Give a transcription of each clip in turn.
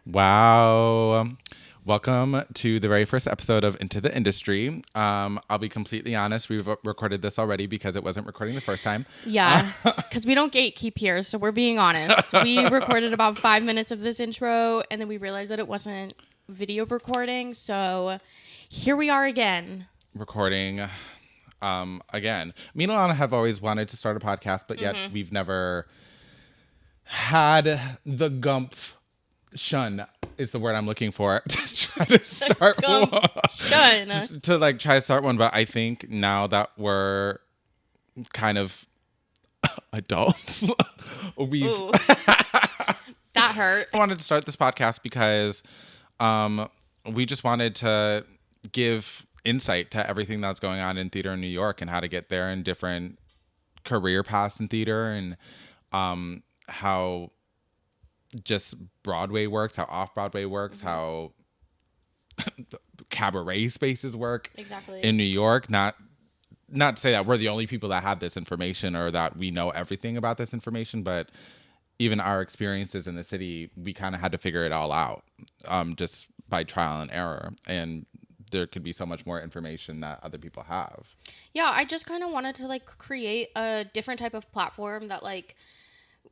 Wow. Welcome to the very first episode of Into the Industry. I'll be completely honest. We've recorded this already because it wasn't recording the first time. Yeah, because we don't gatekeep here, so we're being honest. We recorded about 5 minutes of this intro, and then we realized that it wasn't video recording, so here we are again. Recording again. Me and Alana have always wanted to start a podcast, but yet we've never had the gumption is the word I'm looking for to try to start one. To like try to start one, but I think now that we're kind of adults, that hurt. I wanted to start this podcast because we just wanted to give insight to everything that's going on in theater in New York and how to get there and different career paths in theater and how just Broadway works, how off-Broadway works, how cabaret spaces work in New York. Not to say that we're the only people that have this information or that we know everything about this information, but even our experiences in the city, we kind of had to figure it all out just by trial and error. And there could be so much more information that other people have. Yeah, I just kind of wanted to like create a different type of platform that like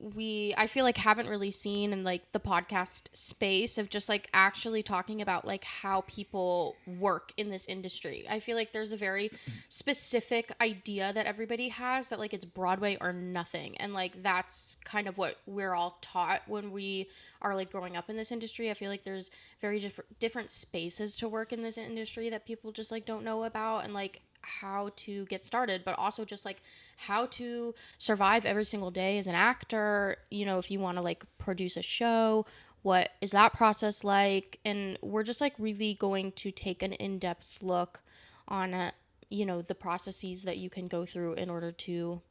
I feel like haven't really seen in like the podcast space of just like actually talking about like how people work in this industry. I feel like there's a very specific idea that everybody has that like it's Broadway or nothing. And like that's kind of what we're all taught when we are like growing up in this industry. I feel like there's very different spaces to work in this industry that people just like don't know about and like how to get started, but also just like how to survive every single day as an actor. You know, if you want to like produce a show, what is that process like? And we're just like really going to take an in-depth look on you know, the processes that you can go through in order to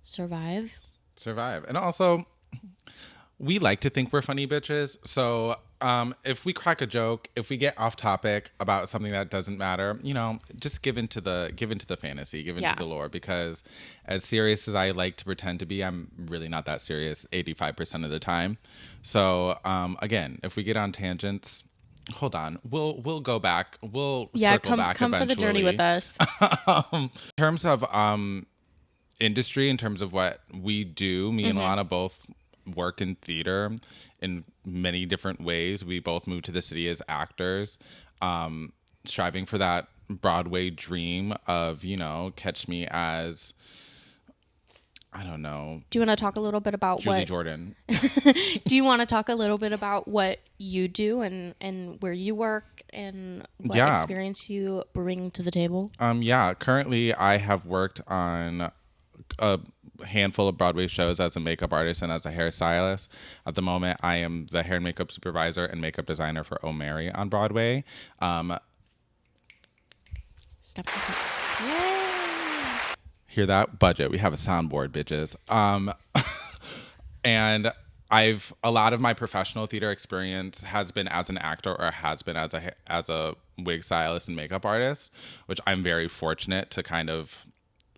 survive. And also we like to think we're funny bitches, so if we crack a joke, if we get off topic about something that doesn't matter, you know, just give into the fantasy, give into the lore, because as serious as I like to pretend to be, I'm really not that serious 85% of the time. So again, if we get on tangents, hold on, we'll go back, we'll circle back come eventually. for the journey with us. In terms of industry, in terms of what we do, me and Alana both work in theater in many different ways. We both moved to the city as actors, striving for that Broadway dream of, you know, catch me as, I don't know. Do you want to talk a little bit about Julie Jordan? Do you want to talk a little bit about what you do and where you work and what experience you bring to the table? Currently I have worked on a handful of Broadway shows as a makeup artist and as a hairstylist. At the moment, I am the hair and makeup supervisor and makeup designer for O'Mary on Broadway. Step. Yay! Hear that? Budget. We have a soundboard, bitches. And a lot of my professional theater experience has been as an actor or has been as a wig stylist and makeup artist, which I'm very fortunate to kind of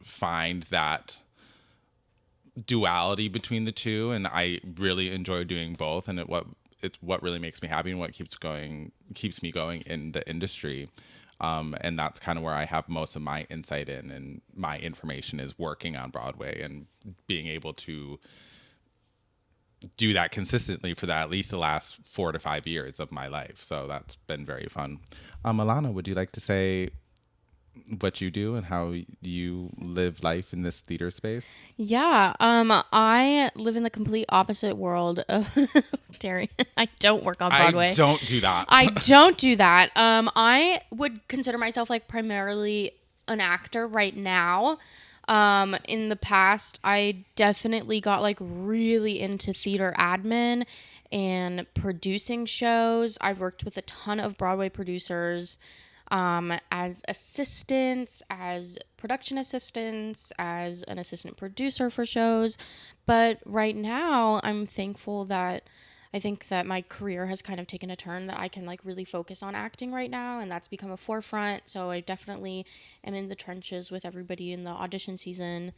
find that duality between the two, and I really enjoy doing both, and it's what really makes me happy and what keeps me going in the industry, and that's kind of where I have most of my insight in, and my information is working on Broadway and being able to do that consistently for at least the last 4 to 5 years of my life. So that's been very fun. Alana, would you like to say what you do and how you live life in this theater space? Yeah. I live in the complete opposite world of Darion. I don't work on Broadway. I don't do that. I would consider myself like primarily an actor right now. In the past, I definitely got like really into theater admin and producing shows. I've worked with a ton of Broadway producers, as assistants, as production assistants, as an assistant producer for shows. But right now, I'm thankful that I think that my career has kind of taken a turn that I can like really focus on acting right now, and that's become a forefront. So I definitely am in the trenches with everybody in the audition season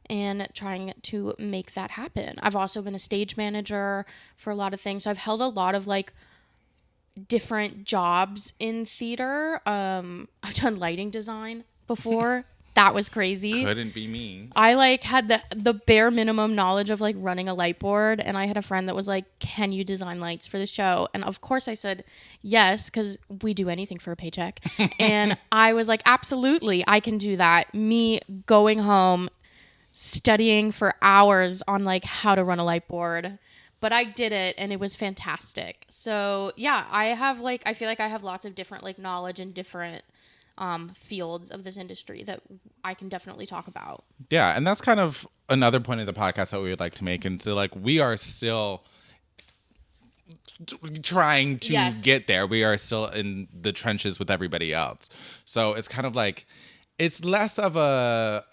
and trying to make that happen. I've also been a stage manager for a lot of things. So I've held a lot of like different jobs in theater. I've done lighting design before. That was crazy. Couldn't be me. I like had the bare minimum knowledge of like running a light board, and I had a friend that was like, "Can you design lights for the show?" And of course I said yes, because we do anything for a paycheck. And I was like, "Absolutely, I can do that." Me going home, studying for hours on like how to run a light board. But I did it, and it was fantastic. So yeah, I feel like I have lots of different like knowledge in different fields of this industry that I can definitely talk about. Yeah, and that's kind of another point of the podcast that we would like to make. And so, like, we are still trying to get there. We are still in the trenches with everybody else. So it's kind of like, it's less of a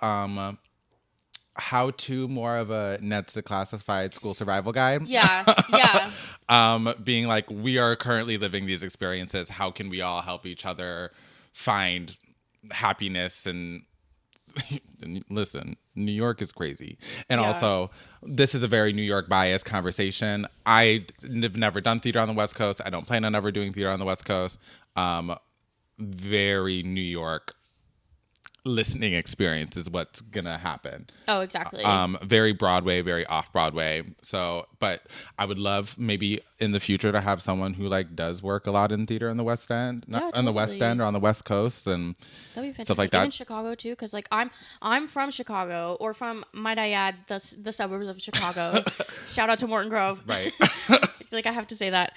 how-to, more of a Ned's Declassified School Survival Guide. Yeah, yeah. Being like, we are currently living these experiences. How can we all help each other find happiness? And listen, New York is crazy. And also, this is a very New York biased conversation. I've never done theater on the West Coast. I don't plan on ever doing theater on the West Coast. Very New York listening experience is what's gonna happen. Oh, exactly. Very Broadway, very off Broadway. So, but I would love maybe in the future to have someone who like does work a lot in theater in the West End, on the West End or on the West Coast, and that'd be fantastic. Stuff like that. Even Chicago too, because like I'm from Chicago, or from, might I add, the suburbs of Chicago. Shout out to Morton Grove. Right. Like I have to say that.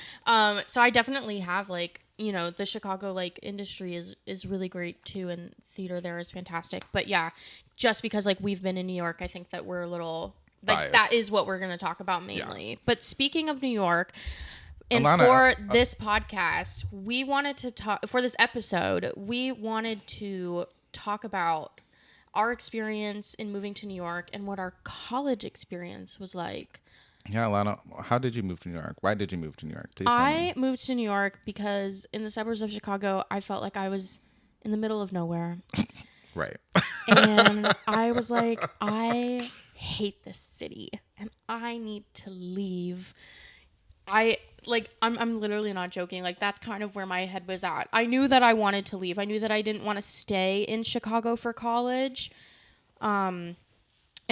So I definitely have like, you know, the Chicago like industry is really great too, and theater there is fantastic. But yeah, just because like we've been in New York, I think that we're a little like, that is what we're going to talk about mainly. Yeah. But speaking of New York, and Alana, for this podcast, we wanted to talk, for this episode, we wanted to talk about our experience in moving to New York and what our college experience was like. Yeah, Alana, how did you move to New York? Why did you move to New York? Please I moved to New York because in the suburbs of Chicago, I felt like I was in the middle of nowhere. Right. And I was like, I hate this city and I need to leave. I'm literally not joking. Like, that's kind of where my head was at. I knew that I wanted to leave. I knew that I didn't want to stay in Chicago for college. And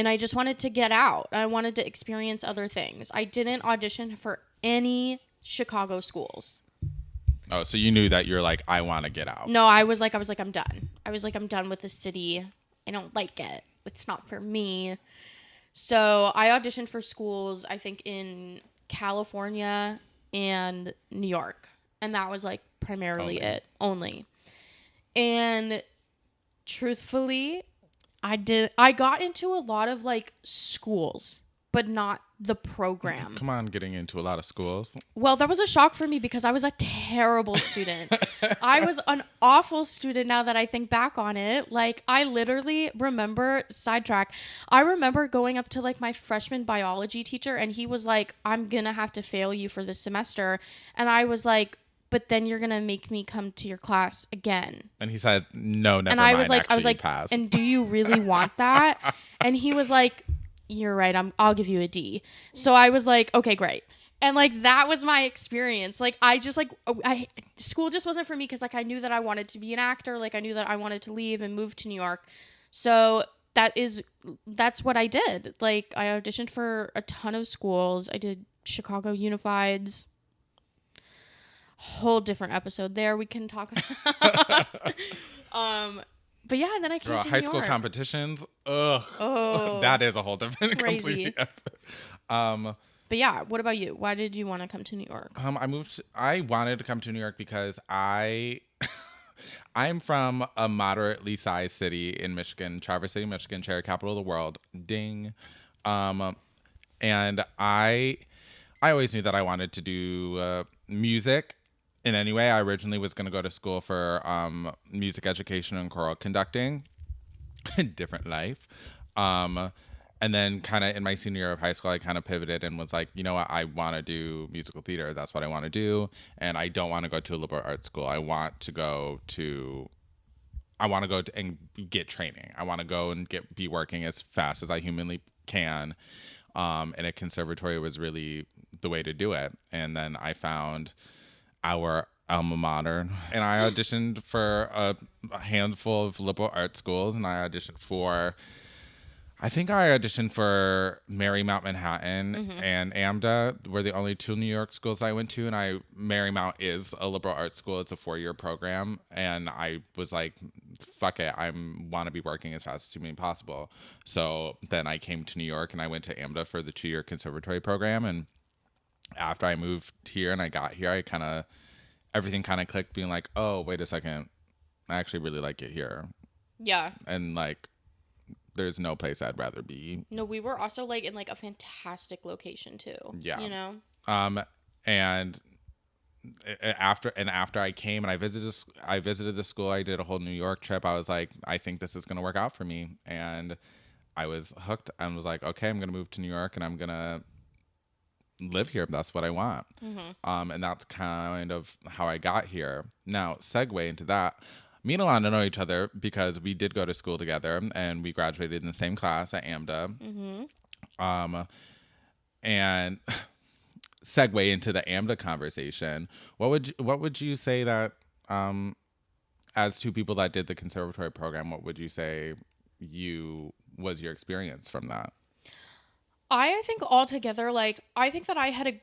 I just wanted to get out. I wanted to experience other things. I didn't audition for any Chicago schools. Oh, so you knew that you're like, I want to get out. No, I was like, I'm done. I was like, I'm done with the city. I don't like it. It's not for me. So I auditioned for schools, I think in California and New York. And that was like primarily it. Only. And truthfully, I got into a lot of like schools, but not the program. Come on, getting into a lot of schools. Well, that was a shock for me because I was a terrible student. I was an awful student now that I think back on it. Like, I literally remember, sidetrack, I remember going up to like my freshman biology teacher and he was like, I'm gonna have to fail you for this semester. And I was like, but then you're gonna make me come to your class again. And he said, no, never mind. And I was like, pass. And do you really want that? And he was like, you're right. I'll give you a D. So I was like, okay, great. And like, that was my experience. Like, I just like, school just wasn't for me. Cause like, I knew that I wanted to be an actor. Like, I knew that I wanted to leave and move to New York. So that's what I did. Like, I auditioned for a ton of schools. I did Chicago Unifieds. Whole different episode there we can talk about. But yeah, and then I came to high New school York. Competitions. Ugh. Oh, that is a whole different crazy. But yeah, what about you? Why did you want to come to New York? I wanted to come to New York because I'm from a moderately sized city in Michigan, Traverse City, Michigan, cherry capital of the world. Ding. And I always knew that I wanted to do music. In any way, I originally was going to go to school for music education and choral conducting. Different life. And then kind of in my senior year of high school, I kind of pivoted and was like, you know what? I want to do musical theater. That's what I want to do. And I don't want to go to a liberal arts school. I want I want to go and get training. I want to go and be working as fast as I humanly can. And a conservatory was really the way to do it. And then I found our alma mater, and I auditioned for a handful of liberal arts schools, and I auditioned for Marymount Manhattan and AMDA were the only two New York schools I went to. And Marymount is a liberal arts school. It's a 4-year program. And I was like, fuck it. I want to be working as fast as humanly possible. So then I came to New York and I went to AMDA for the 2-year conservatory program. And after I moved here and I got here, everything kind of clicked, being like, oh, wait a second. I actually really like it here. Yeah. And like, there's no place I'd rather be. No, we were also like in like a fantastic location too. Yeah. You know? And after I came and I visited the school, I did a whole New York trip. I was like, I think this is going to work out for me. And I was hooked and was like, okay, I'm going to move to New York and I'm going to live here. That's what I want. And that's kind of how I got here. Now, segue into that. Me and Alana know each other because we did go to school together and we graduated in the same class at AMDA. And segue into the AMDA conversation. What would you say that, as two people that did the conservatory program, what would you say was your experience from that? I think altogether, like, I think that I had a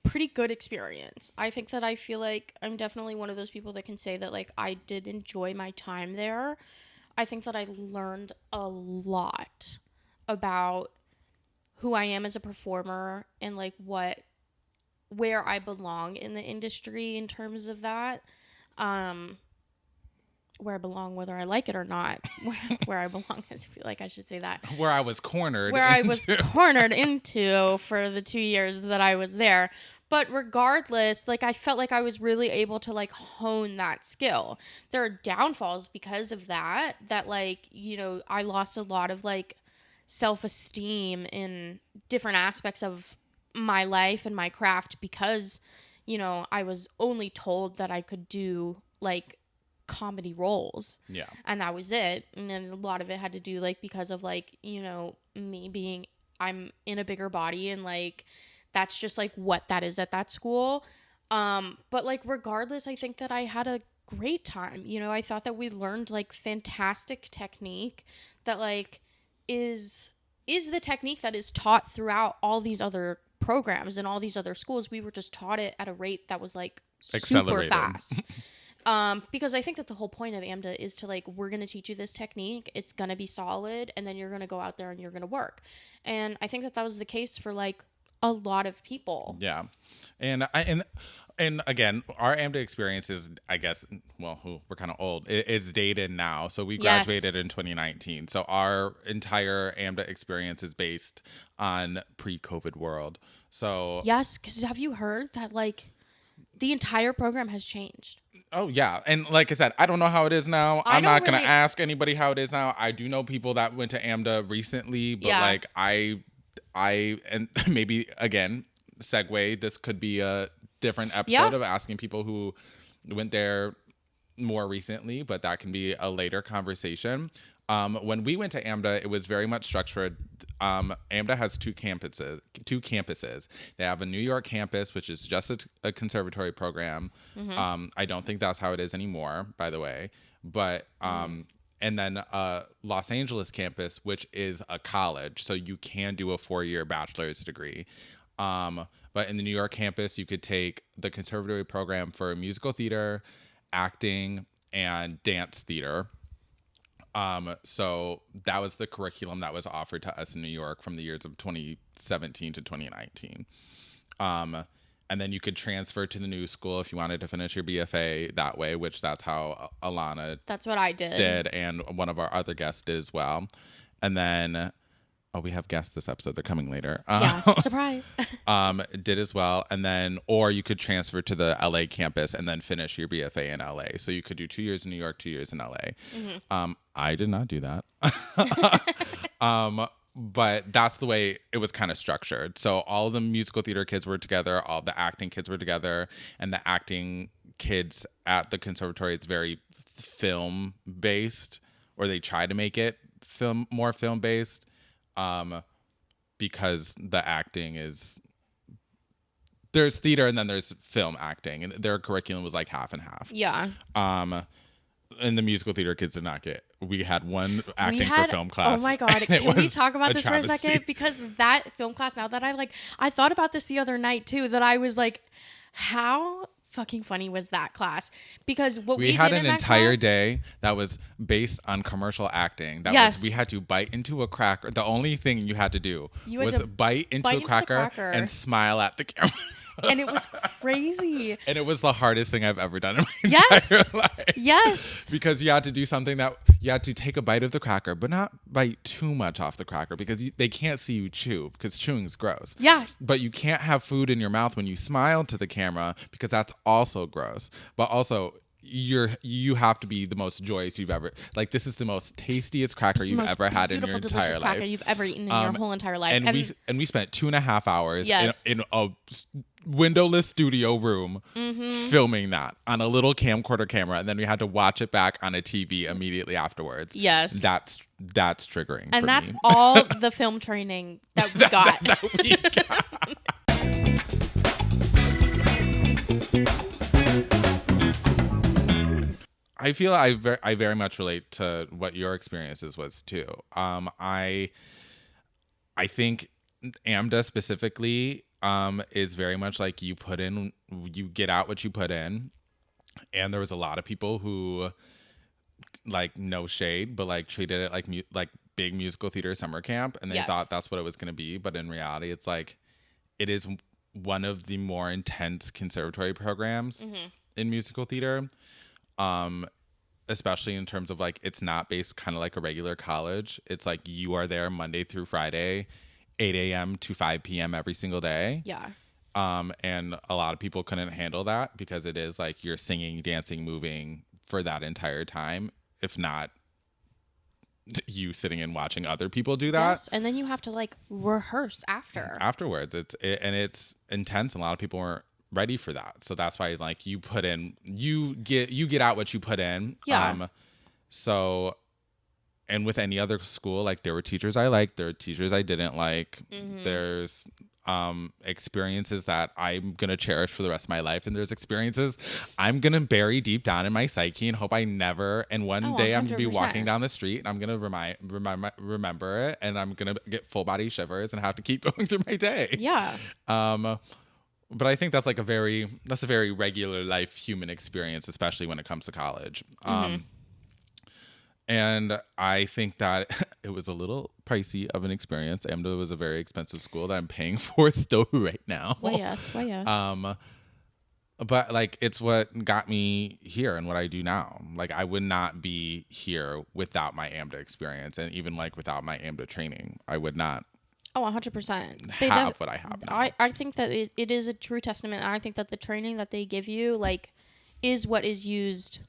pretty good experience. I think that I feel like I'm definitely one of those people that can say that, like, I did enjoy my time there. I think that I learned a lot about who I am as a performer and, like, where I belong in the industry in terms of that. Where I belong, whether I like it or not. Where I belong, I feel like I should say that. Where I was cornered into for the 2 years that I was there. But regardless, like, I felt like I was really able to, like, hone that skill. There are downfalls because of that, like, you know, I lost a lot of, like, self-esteem in different aspects of my life and my craft because, you know, I was only told that I could do, like, comedy roles. Yeah. And that was it. And then a lot of it had to do, like, because of, like, you know, I'm in a bigger body and, like, that's just, like, what that is at that school. But, like, regardless, I think that I had a great time. You know, I thought that we learned, like, fantastic technique that, like, is the technique that is taught throughout all these other programs and all these other schools. We were just taught it at a rate that was, like, super fast. Because I think that the whole point of AMDA is to, like, we're going to teach you this technique. It's going to be solid. And then you're going to go out there and you're going to work. And I think that was the case for, like, a lot of people. Yeah. And again, our AMDA experience is, I guess, well, we're kind of old. It's dated now. So we graduated in 2019. So our entire AMDA experience is based on pre-COVID world. So yes, because have you heard that, like, the entire program has changed? Oh, yeah. And like I said, I don't know how it is now. I'm not going to ask anybody how it is now. I do know people that went to AMDA recently, but like and maybe, again, segue, this could be a different episode of asking people who went there more recently, but that can be a later conversation. When we went to AMDA, it was very much structured. AMDA has two campuses. They have a New York campus, which is just a conservatory program. I don't think that's how it is anymore, by the way. But and then Los Angeles campus, which is a college, so you can do a 4-year bachelor's degree. But in the New York campus, you could take the conservatory program for musical theater, acting, and dance theater. So that was the curriculum that was offered to us in New York from the years of 2017 to 2019. And then you could transfer to the new school if you wanted to finish your BFA that way, which that's how Alana That's what I did. And one of our other guests did as well. And then, we have guests this episode. They're coming later. Yeah, surprise. Did as well. And then, or you could transfer to the LA campus and then finish your BFA in LA. So you could do 2 years in New York, 2 years in LA. I did not do that. But that's the way it was kind of structured. So all of the musical theater kids were together, all the acting kids were together, and the acting kids at the conservatory, it's very film based, or they try to make it more film based, because the acting is, there's theater and then there's film acting, and their curriculum was like half and half. Yeah. And the musical theater kids did not get. We had one acting for film class. Oh my God. Can we talk about this for a second? Because that film class, now that I thought about this the other night too, that I was like, how fucking funny was that class? Because what we had did an in that entire class, day that was based on commercial acting. That Yes. was, we had to bite into a cracker. The only thing you had to do You had was to bite into a cracker and smile at the camera. and it was crazy. And it was the hardest thing I've ever done in my Yes. entire life. Yes. Because you had to do something that you had to take a bite of the cracker, but not bite too much off the cracker, because they can't see you chew, because chewing is gross. Yeah. But you can't have food in your mouth when you smile to the camera, because that's also gross. But also, you have to be the most joyous you've ever, like, this is the most tastiest cracker you've ever had in your entire life. Cracker you've ever eaten in your whole entire life. And we spent 2.5 hours Yes. in a windowless studio room filming that on a little camcorder camera, and then we had to watch it back on a TV immediately afterwards. Yes. That's triggering. And for that's me. all the film training that we got. that we got. I feel I very much relate to what your experiences was too. I think AMDA specifically is very much like you get out what you put in, and there was a lot of people who, like, no shade, but like treated it like big musical theater summer camp, and they Yes. thought that's what it was going to be, but in reality, it's like it is one of the more intense conservatory programs in musical theater. Especially in terms of, like, it's not based kind of like a regular college. It's like you are there Monday through Friday, 8 a.m. to 5 p.m. every single day. Yeah. And a lot of people couldn't handle that, because it is like you're singing, dancing, moving for that entire time. If not you sitting and watching other people do that. Yes. And then you have to, like, rehearse afterwards. It's intense. And a lot of people weren't ready for that, so that's why, like, you get out what you put in. Yeah. So, and with any other school, like, there were teachers I liked, there were teachers I didn't like. There's experiences that I'm gonna cherish for the rest of my life, and there's experiences I'm gonna bury deep down in my psyche and hope I never. And one day I'm gonna be 100%. walking down the street and I'm gonna remember it, and I'm gonna get full body shivers and have to keep going through my day. Yeah. But I think that's a very regular life human experience, especially when it comes to college. And I think that it was a little pricey of an experience. AMDA was a very expensive school that I'm paying for still right now. Why yes. But, like, it's what got me here and what I do now. Like, I would not be here without my AMDA experience, and even, like, without my AMDA training, I would not. Oh, 100%. Have what I have now. I think that it is a true testament. I think that the training that they give you, like, is what is used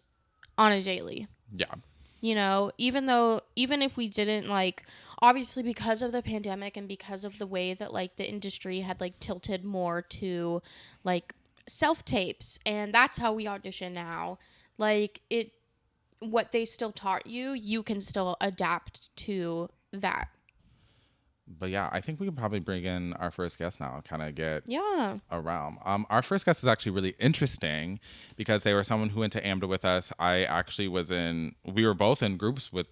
on a daily. Yeah. You know, even if we didn't, like, obviously because of the pandemic and because of the way that, like, the industry had, like, tilted more to, like, self-tapes, and that's how we audition now. Like, what they still taught you can still adapt to that. But yeah, I think we can probably bring in our first guest now and kind of get around. Our first guest is actually really interesting because they were someone who went to AMDA with us. We were both in groups with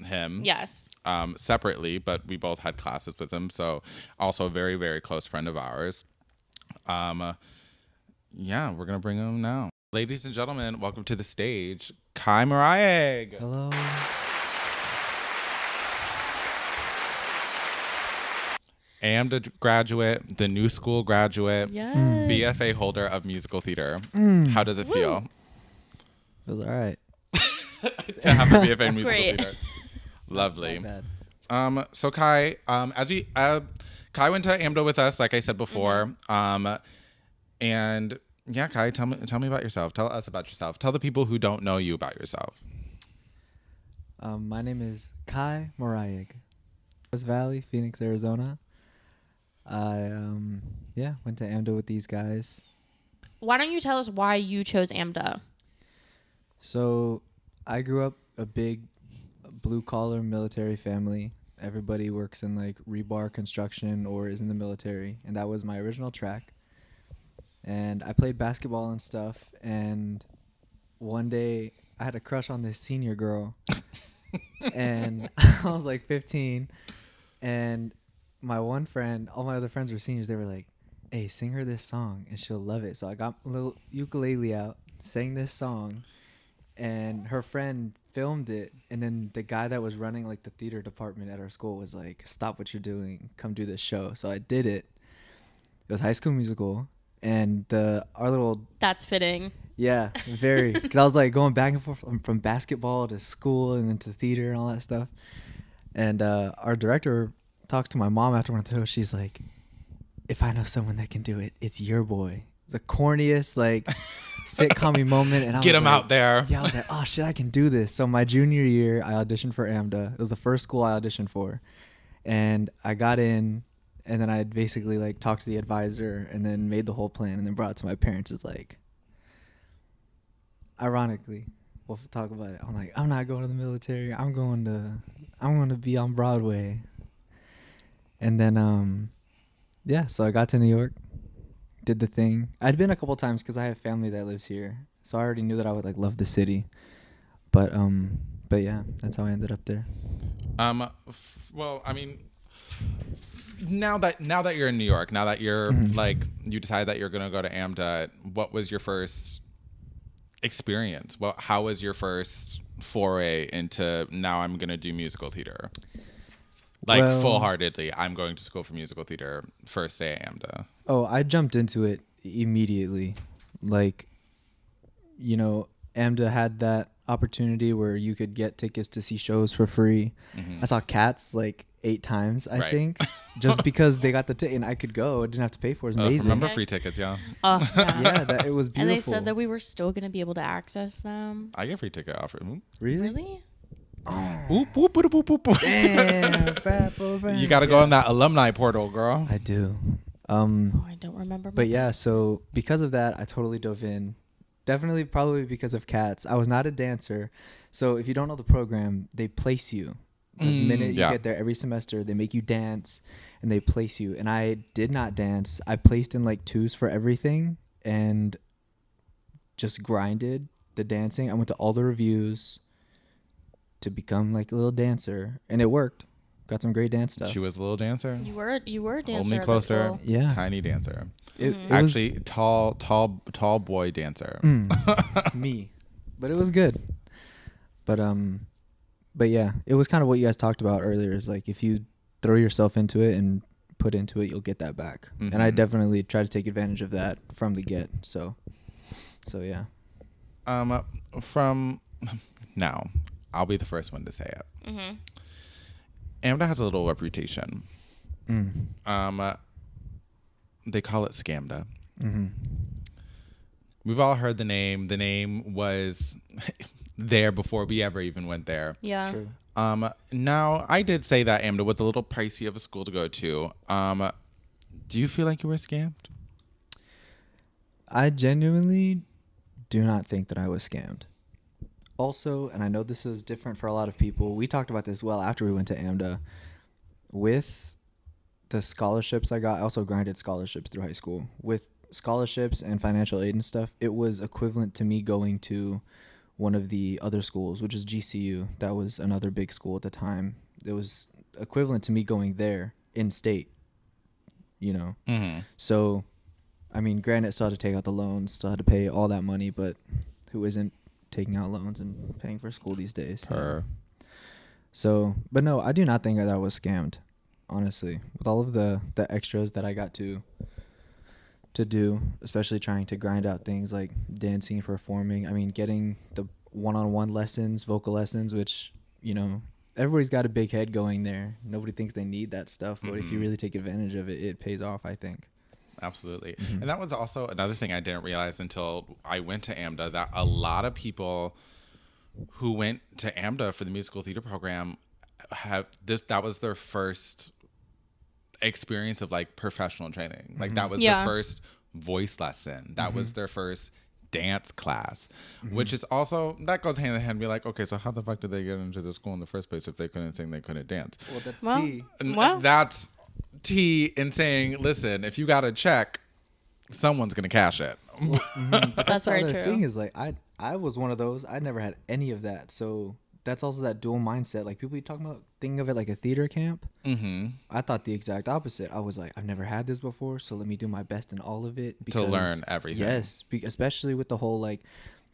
him. Yes. Separately, but we both had classes with him. So also a very, very close friend of ours. Yeah, we're going to bring him now. Ladies and gentlemen, welcome to the stage, Kai Marayag. Hello. AMDA graduate, the New School graduate, Yes. BFA holder of musical theater. How does it feel? Feels all right. To have a BFA in musical Great. theater? Lovely. Not bad. So Kai, Kai went to AMDA with us, like I said before. And yeah, Kai, tell me about yourself. Tell us about yourself. Tell the people who don't know you about yourself. My name is Kai Marayag. West Valley, Phoenix, Arizona. I went to AMDA with these guys. why don't you tell us why you chose AMDA? So I grew up a big blue collar military family. Everybody works in like rebar construction or is in the military, and that was my original track. And I played basketball and stuff, and one day I had a crush on this senior girl. And I was like 15, and my one friend, all my other friends were seniors, they were like, hey, sing her this song and she'll love it. So I got a little ukulele out, sang this song, and her friend filmed it, and then the guy that was running like the theater department at our school was like, stop what you're doing, come do this show. So I did it. It was High School Musical, and our little, That's fitting. yeah, very, because I was like going back and forth from basketball to school and then to theater and all that stuff. And our director talks to my mom after one of those. She's like, if I know someone that can do it, it's your boy. The corniest like sitcom moment, and I Get was him like, out there. Yeah, I was like, oh shit, I can do this. So my junior year, I auditioned for AMDA. It was the first school I auditioned for, and I got in, and then I basically like talked to the advisor, and then made the whole plan, and then brought it to my parents. It's like, ironically, we'll talk about it. I'm like, I'm not going to the military. I'm going to be on Broadway. And then yeah, so I got to New York, did the thing. I'd been a couple times because I have family that lives here, so I already knew that I would like love the city. But yeah, that's how I ended up there. Well, I mean, now that you're in New York, now that you're like, you decided that you're gonna go to AMDA, what was your first experience? Well, how was your first foray into, now I'm gonna do musical theater? Like, well, full-heartedly, I'm going to school for musical theater first day at AMDA. Oh, I jumped into it immediately. Like, you know, AMDA had that opportunity where you could get tickets to see shows for free. I saw Cats like 8 times, I think, just because they got the ticket and I could go. I didn't have to pay for it. It was amazing. Remember free tickets, yeah. Yeah, that it was beautiful. And they said that we were still going to be able to access them. I get free ticket offer. Really? Oop, whoop, whoop, whoop, whoop. Damn, You got to go on that alumni portal, girl. I do. I don't remember. But yeah, so because of that, I totally dove in. Definitely, probably because of Cats. I was not a dancer. So if you don't know the program, they place you. The minute you get there every semester, they make you dance and they place you. And I did not dance. I placed in like 2s for everything and just grinded the dancing. I went to all the reviews to become like a little dancer, and it worked. Got some great dance stuff. She was a little dancer. You were a dancer. Hold me at the closer. school. Yeah. Tiny dancer. It Actually, tall boy dancer. Me. But it was good. But yeah, it was kind of what you guys talked about earlier, is like, if you throw yourself into it and put into it, you'll get that back. And I definitely try to take advantage of that from the get. So yeah. From now, I'll be the first one to say it. AMDA has a little reputation. They call it SCAMDA. We've all heard the name. The name was there before we ever even went there. Yeah. True. Now, I did say that AMDA was a little pricey of a school to go to. Do you feel like you were scammed? I genuinely do not think that I was scammed. Also, and I know this is different for a lot of people, we talked about this well after we went to AMDA. With the scholarships I got, I also grinded scholarships through high school. With scholarships and financial aid and stuff, it was equivalent to me going to one of the other schools, which is GCU. That was another big school at the time. It was equivalent to me going there in state, you know. So, I mean, granted, still had to take out the loans, still had to pay all that money, but who isn't taking out loans and paying for school these days? So, but no, I do not think that I was scammed, honestly. With all of the extras that I got to do, especially trying to grind out things like dancing and performing. I mean, getting the one-on-one lessons, vocal lessons, which, you know, everybody's got a big head going there. Nobody thinks they need that stuff, but if you really take advantage of it, it pays off, I think. Absolutely. And that was also another thing I didn't realize until I went to AMDA, that a lot of people who went to AMDA for the musical theater program that was their first experience of like professional training. Like that was their first voice lesson. That was their first dance class, which is also, that goes hand in hand. Be like, okay, so how the fuck did they get into the school in the first place if they couldn't sing, they couldn't dance? Well, that's Well, T. That's T in saying, listen, if you got a check, someone's gonna cash it. But That's the very other true. thing is like I was one of those. I never had any of that. So that's also that dual mindset. Like people you talking about, thinking of it like a theater camp. I thought the exact opposite. I was like, I've never had this before, so let me do my best in all of it To learn everything. Yes, especially with the whole like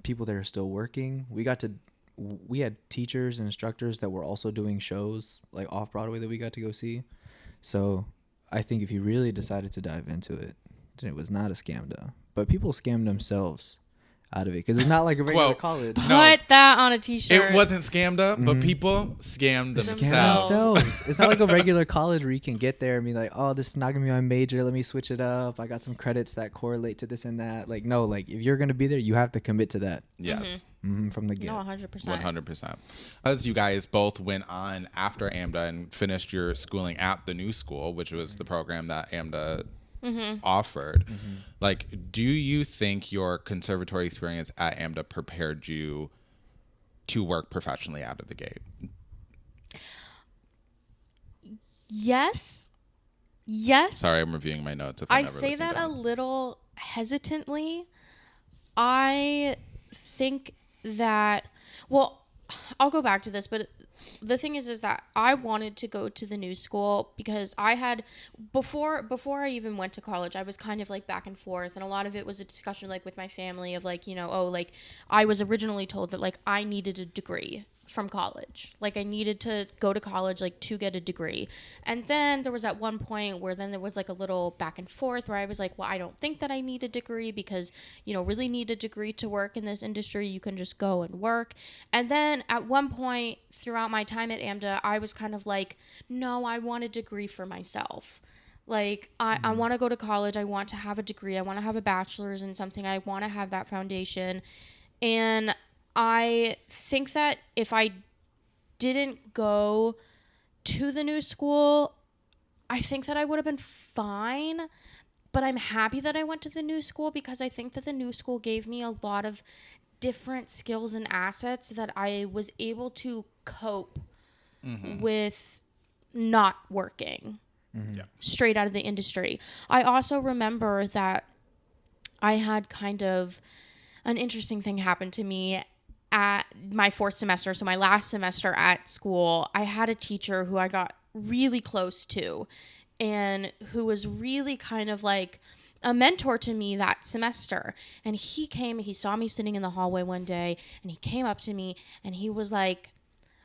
people that are still working. We had teachers and instructors that were also doing shows like off Broadway that we got to go see. So I think if you really decided to dive into it, then it was not a SCAMDA. But people scam themselves out of it because it's not like a regular Quote, college. Put that on a t-shirt. It wasn't SCAMDA, but people scammed themselves. themselves. It's not like a regular college where you can get there and be like, oh, this is not gonna be my major, let me switch it up, I got some credits that correlate to this and that. Like, no, like if you're gonna be there, you have to commit to that. Yes. From the get. No, 100%. 100%. As you guys both went on after AMDA and finished your schooling at the new school, which was the program that AMDA offered, like, do you think your conservatory experience at AMDA prepared you to work professionally out of the gate? Yes. Sorry, I'm reviewing my notes. If I never say looking that down. a little hesitantly. I think that, well, I'll go back to this, but the thing is that I wanted to go to the new school because I had, before I even went to college, I was kind of like back and forth, and a lot of it was a discussion like with my family of like, you know, oh, like I was originally told that like I needed a degree from college. Like I needed to go to college like to get a degree. And then there was at one point where then there was like a little back and forth where I was like, well, I don't think that I need a degree because you don't really need a degree to work in this industry. You can just go and work. And then at one point throughout my time at AMDA, I was kind of like, no, I want a degree for myself. Like, I want to go to college. I want to have a degree. I want to have a bachelor's in something. I want to have that foundation. And I think that if I didn't go to the new school, I think that I would have been fine. But I'm happy that I went to the new school because I think that the new school gave me a lot of different skills and assets that I was able to cope with not working straight out of the industry. I also remember that I had kind of an interesting thing happen to me at my fourth semester. So my last semester at school, I had a teacher who I got really close to and who was really kind of like a mentor to me that semester. And he saw me sitting in the hallway one day and he came up to me and he was like,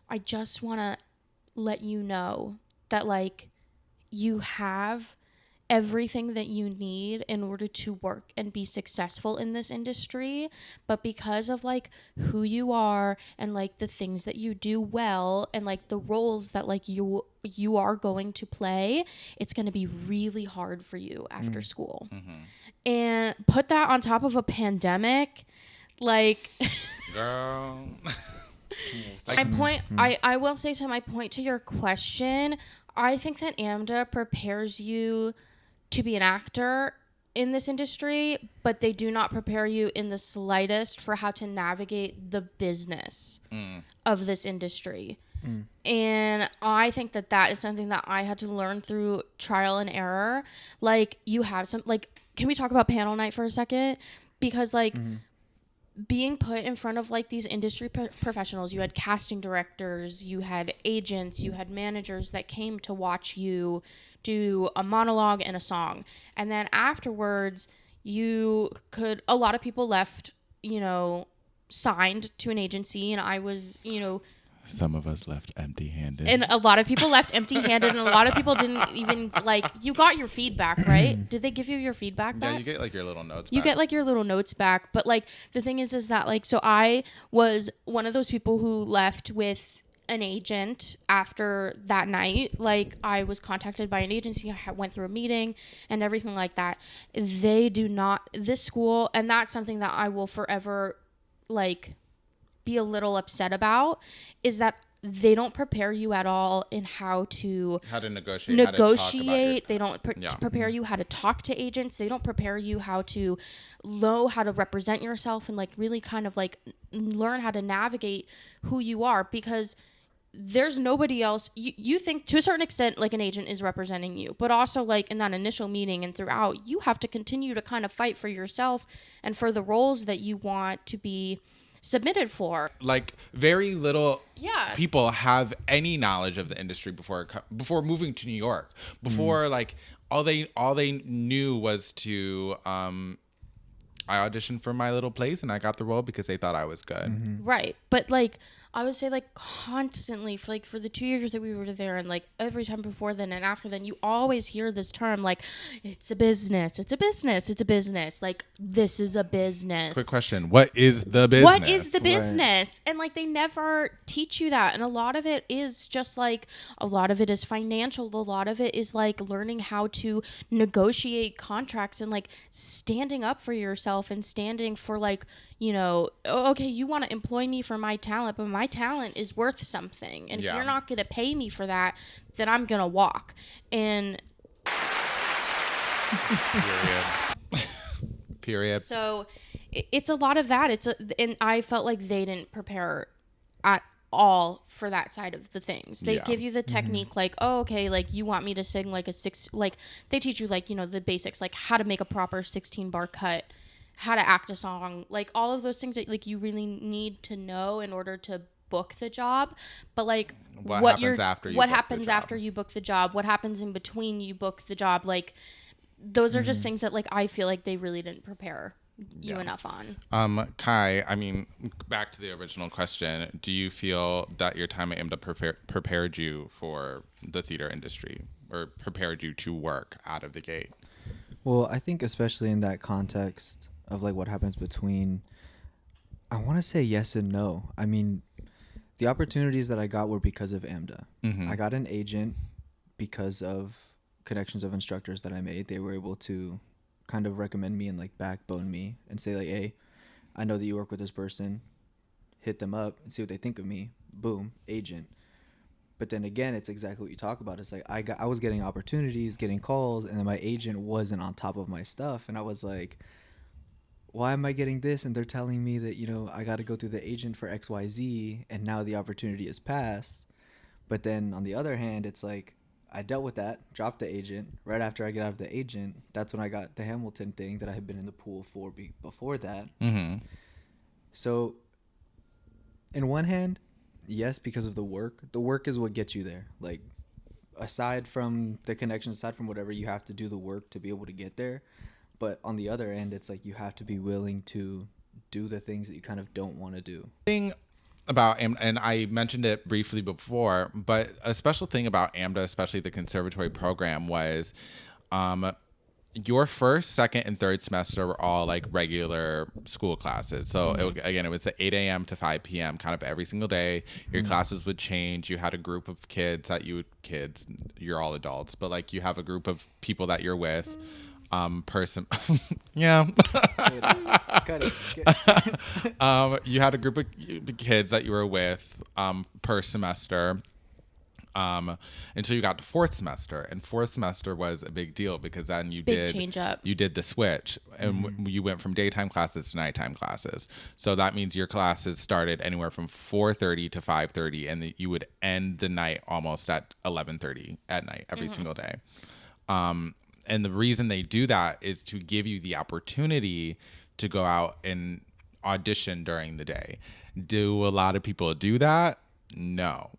I just want to let you know that like you have everything that you need in order to work and be successful in this industry, but because of like who you are and like the things that you do well and like the roles that like you are going to play, it's going to be really hard for you after school. And put that on top of a pandemic, like Girl. I will say, so my point to your question, I think that AMDA prepares you to be an actor in this industry, but they do not prepare you in the slightest for how to navigate the business of this industry. And I think that that is something that I had to learn through trial and error. Like, you have some, like, can we talk about panel night for a second? Because, like, being put in front of, like, these industry professionals, you had casting directors, you had agents, you had managers that came to watch you do a monologue and a song. And then afterwards, a lot of people left, you know, signed to an agency, and I was, you know, Some of us left empty-handed. and a lot of people left empty-handed, and a lot of people didn't even, like, you got your feedback, right? Did they give you your feedback back? Yeah, you get like your little notes You back. get like your little notes back, but like the thing is that like, so I was one of those people who left with an agent after that night. Like, I was contacted by an agency, I went through a meeting and everything like that. They do not, this school, and that's something that I will forever like be a little upset about, is that they don't prepare you at all in how to negotiate. They don't prepare you how to talk to agents. They don't prepare you how to know how to represent yourself and like really kind of like learn how to navigate who you are, because there's nobody else. You think to a certain extent like an agent is representing you, but also like in that initial meeting and throughout, you have to continue to kind of fight for yourself and for the roles that you want to be submitted for. Like very little people have any knowledge of the industry before moving to New York. Before like all they knew was to I auditioned for my little place and I got the role because they thought I was good. Right. But like I would say like constantly for the 2 years that we were there, and like every time before then and after then, you always hear this term like it's a business, it's a business, it's a business. Like this is a business. Quick question: what is the business? What is the business? Right. And like they never teach you that, and a lot of it is just like a lot of it is financial. A lot of it is like learning how to negotiate contracts and like standing up for yourself and standing for like, you know, okay, you want to employ me for my talent, but my talent is worth something. And if you're not going to pay me for that, then I'm going to walk. And period. So it's a lot of that. And I felt like they didn't prepare at all for that side of the things. They give you the technique like, oh, okay, like you want me to sing like like they teach you like, you know, the basics, like how to make a proper 16-bar cut, how to act a song, like all of those things that like you really need to know in order to book the job. But like what happens after you book the job, what happens in between you book the job, like those are just things that like I feel like they really didn't prepare you enough on. Kai, I mean, back to the original question, do you feel that your time at AMDA prepared you for the theater industry or prepared you to work out of the gate? Well, I think especially in that context of like what happens between, I want to say yes and no. I mean, the opportunities that I got were because of AMDA. I got an agent because of connections of instructors that I made. They were able to kind of recommend me and like backbone me and say like, hey, I know that you work with this person, hit them up and see what they think of me. Boom, agent. But then again, it's exactly what you talk about. It's like I was getting opportunities, getting calls, and then my agent wasn't on top of my stuff. And I was like, why am I getting this? And they're telling me that, you know, I got to go through the agent for XYZ, and now the opportunity is passed. But then on the other hand, it's like I dealt with that, dropped the agent. Right after I get out of the agent, that's when I got the Hamilton thing that I had been in the pool for before that. So in one hand, yes, because of the work is what gets you there. Like aside from the connection, aside from whatever, you have to do the work to be able to get there. But on the other end, it's like you have to be willing to do the things that you kind of don't want to do. Thing about AMDA, and I mentioned it briefly before, but a special thing about AMDA, especially the conservatory program, was your first, second, and third semester were all like regular school classes. So it was at 8 a.m. to 5 p.m. kind of every single day. Your classes would change. You had a group of kids you're all adults, but like you have a group of people that you're with. You had a group of kids that you were with per semester until you got to fourth semester, and fourth semester was a big deal because then you did the switch and you went from daytime classes to nighttime classes. So that means your classes started anywhere from 4:30 to 5:30, and you would end the night almost at 11:30 at night every single day. And the reason they do that is to give you the opportunity to go out and audition during the day. Do a lot of people do that? No.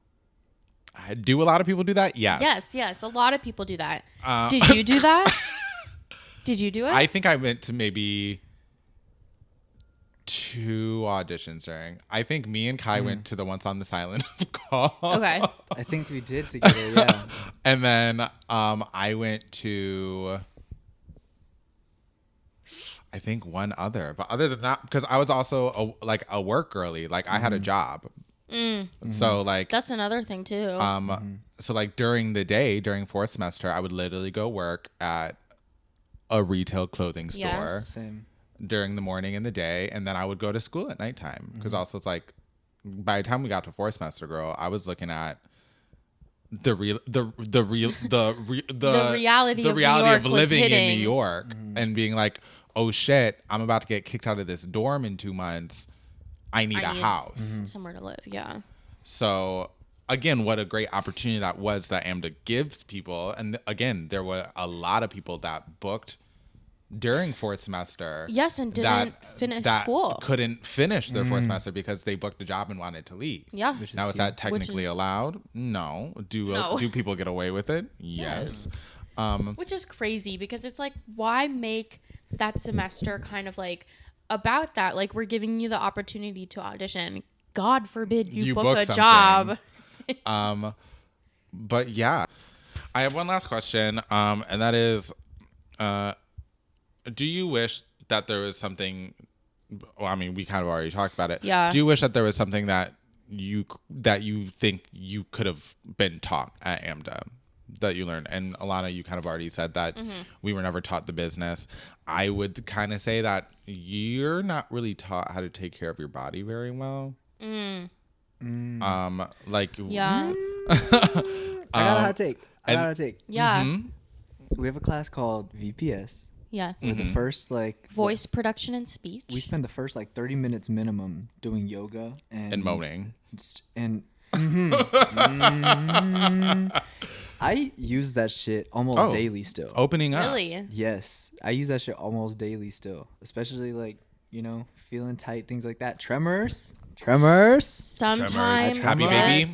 Do a lot of people do that? Yes. Yes. A lot of people do that. Did you do that? Did you do it? I think I went to maybe 2 auditions during. I think me and Kai went to the ones on the silent call. Okay. I think we did together, yeah. And then I went to, I think, one other. But other than that, because I was also a work girly. Like I had a job. So like that's another thing too. So like during the day, during fourth semester, I would literally go work at a retail clothing store. Yes. Same. During the morning and the day, and then I would go to school at nighttime because also it's like by the time we got to fourth semester, girl, I was looking at the reality of living in New York and being like, oh shit, I'm about to get kicked out of this dorm in 2 months. I need a house. Somewhere to live. Yeah. So again, what a great opportunity that was that AMDA gives people. And again, there were a lot of people that booked during fourth semester. Yes, and didn't finish school. Couldn't finish their fourth semester because they booked a job and wanted to leave. Yeah. Now, is that technically allowed? No. Do people get away with it? Yes. Which is crazy because it's like, why make that semester kind of like about that? Like, we're giving you the opportunity to audition. God forbid you book a job. But yeah, I have one last question, and that is, do you wish that there was something? Well, I mean, we kind of already talked about it. Yeah. Do you wish that there was something that you think you could have been taught at AMDA that you learned? And Alana, you kind of already said that we were never taught the business. I would kind of say that you're not really taught how to take care of your body very well. Like, yeah. I got a hot take. Yeah. We have a class called VPS. Yeah. Where the first Voice production and speech. we spend the first 30 minutes minimum doing yoga and moaning. And I use that shit almost daily still. Opening up. Really? Yes, I use that shit almost daily still, especially feeling tight, things like that. Tremors. Sometimes. Happy baby. baby.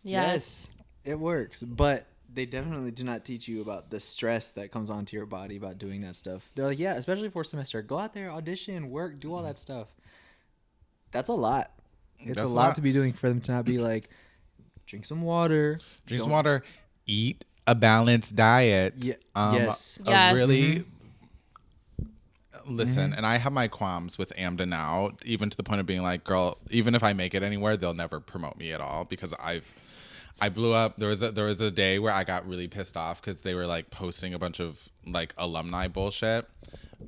Yes. It works, but they definitely do not teach you about the stress that comes onto your body about doing that stuff. They're like, yeah, especially fourth semester, go out there, audition, work, do all that stuff. That's a lot. It's a lot to be doing for them to not be like, drink some water. Eat a balanced diet. Yeah, yes. Really listen, and I have my qualms with AMDA now, even to the point of being like, girl, even if I make it anywhere, they'll never promote me at all because I blew up. There was a day where I got really pissed off because they were like posting a bunch of like alumni bullshit.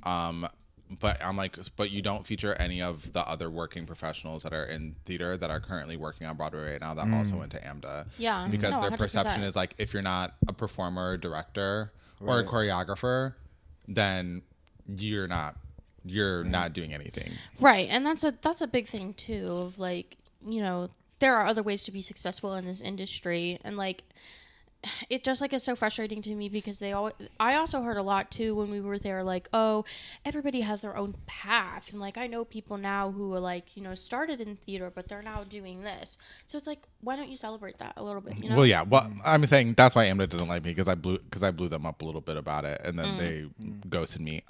But I'm like, but you don't feature any of the other working professionals that are in theater that are currently working on Broadway right now that also went to AMDA. Yeah. Because No, their 100%. perception is like, if you're not a performer, or director, or a choreographer, then you're not doing anything. Right. And that's a big thing too of like, there are other ways to be successful in this industry, and like it just like is so frustrating to me because I also heard a lot too when we were there, like, oh, everybody has their own path, and like I know people now who are like, started in theater but they're now doing this, so it's like, why don't you celebrate that a little bit? Well, yeah, well, I'm saying that's why AMDA doesn't like me because I blew them up a little bit about it, and then they ghosted me.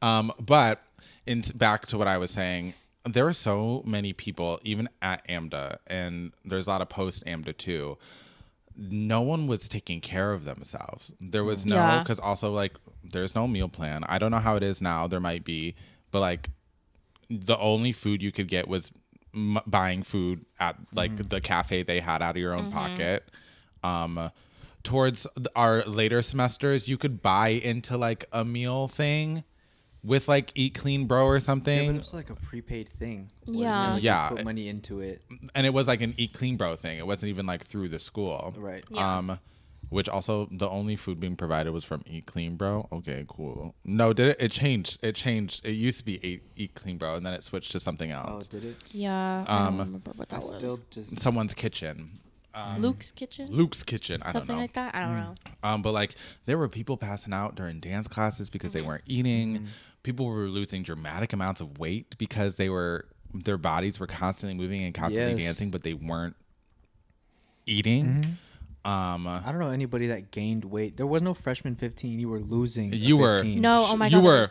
But back to what I was saying, there are so many people even at AMDA, and there's a lot of post AMDA too. No one was taking care of themselves. There was because also like there's no meal plan. I don't know how it is now. There might be, but like the only food you could get was buying food at like the cafe they had out of your own pocket. Towards our later semesters, you could buy into like a meal thing with like Eat Clean Bro or something. Yeah, but it was like a prepaid thing. Yeah. Like, yeah. You put money into it. And it was like an Eat Clean Bro thing. It wasn't even like through the school. Right. Yeah. Which also the only food being provided was from Eat Clean Bro. Okay, cool. No, did it? It changed. It used to be Eat Clean Bro, and then it switched to something else. Oh, did it? Yeah. I don't remember what that was. Still just Someone's kitchen. Luke's kitchen. I Something don't know. like that. I don't know. But like there were people passing out during dance classes because they weren't eating. People were losing dramatic amounts of weight because their bodies were constantly moving and constantly dancing, but they weren't eating. I don't know anybody that gained weight. There was no freshman 15. You were losing. You were 15. No, oh my God. You were.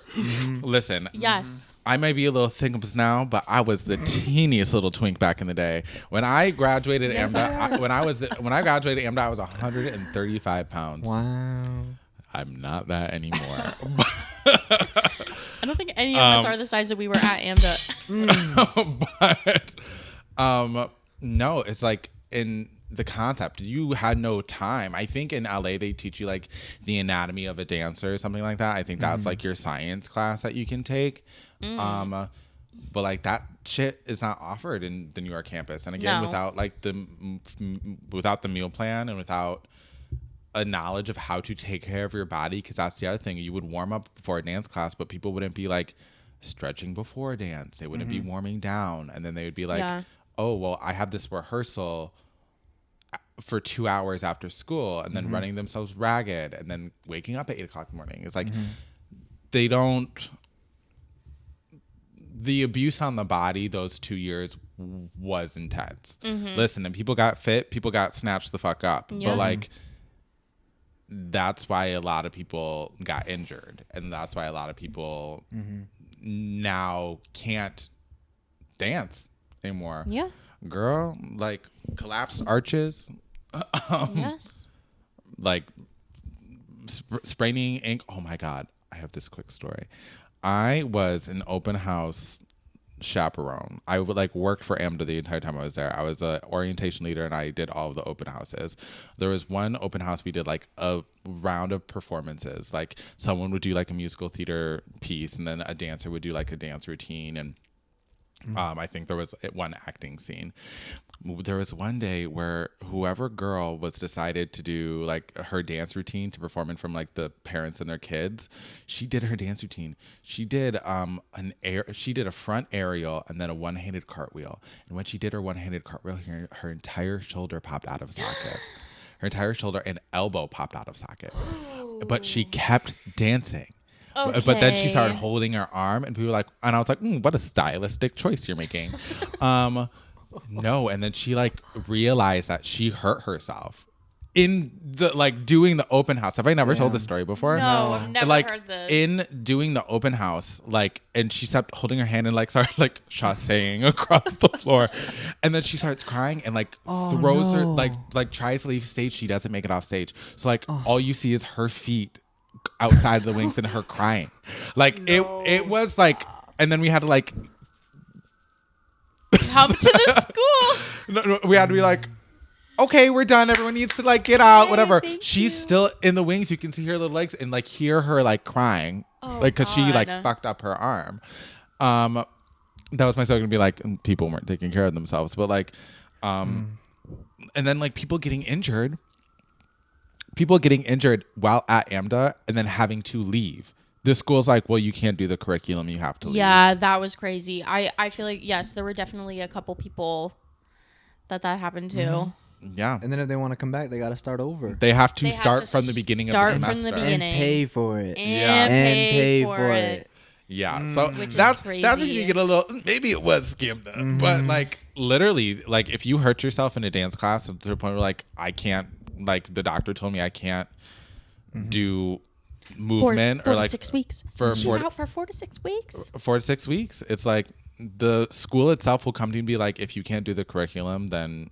Listen. Yes. I may be a little thinkups now, but I was the teeniest little twink back in the day. When I graduated AMDA, when I graduated AMDA, I was 135 pounds. Wow. I'm not that anymore. I don't think any of us are the size that we were at AMDA. But no, it's like in the concept, you had no time. I think in LA they teach you like the anatomy of a dancer or something like that. I think that's like your science class that you can take. But like that shit is not offered in the New York campus. And again, No. without like without the meal plan and without a knowledge of how to take care of your body, because that's the other thing. You would warm up before a dance class, but people wouldn't be like stretching before a dance. They wouldn't be warming down, and then they would be like, "Oh, well, I have this rehearsal for 2 hours after school," and then running themselves ragged, and then waking up at 8:00 in the morning. It's like they don't. The abuse on the body those 2 years was intense. Listen, and people got fit, people got snatched the fuck up, but like. That's why a lot of people got injured, and that's why a lot of people now can't dance anymore. Yeah. Girl, like collapsed arches. Yes. Like spraining ink. Oh my God. I have this quick story. I was an open house chaperone. I would like worked for AMDA the entire time I was there. I was a orientation leader, and I did all of the open houses. There was one open house we did like a round of performances. Like someone would do like a musical theater piece, and then a dancer would do like a dance routine, and I think there was one acting scene. There was one day where whoever girl was decided to do like her dance routine to perform in from like the parents and their kids. She did her dance routine. She did she did a front aerial and then a one-handed cartwheel. And when she did her one-handed cartwheel, her entire shoulder popped out of socket. Her entire shoulder and elbow popped out of socket. But she kept dancing. Okay. But then she started holding her arm, and people were like, and I was like, what a stylistic choice you're making. No, and then she like realized that she hurt herself in the like doing the open house. Have I never told this story before? No, I've never like, heard this. In doing the open house, like, and she stopped holding her hand and like started like chasseing across the floor, and then she starts crying and like throws her like tries to leave stage. She doesn't make it off stage, so like all you see is her feet outside of the wings and her crying. Like it was like, and then we had to like come to the school. No, we had to be like, okay, we're done. Everyone needs to like get out, whatever. Thank She's you. still in the wings. You can see her little legs and like hear her like crying, like because she like God. fucked up her arm. That was my story gonna be like people weren't taking care of themselves, but like, and then like people getting injured while at AMDA and then having to leave. The school's like, well, you can't do the curriculum. You have to leave. Yeah, that was crazy. I feel like, yes, there were definitely a couple people that happened to. Yeah. And then if they want to come back, they got to start over. They have to They have start to from the beginning of the start semester. from the And beginning. pay for it. And pay for it. Yeah, so Which is that's crazy. when you get a little. Maybe it was SCAMDA, but like literally, like if you hurt yourself in a dance class to the point where like I can't, like the doctor told me I can't do movement four or to like 6 weeks. for She's four- out for 4 to 6 weeks. 4 to 6 weeks. It's like the school itself will come to you and be like, if you can't do the curriculum, then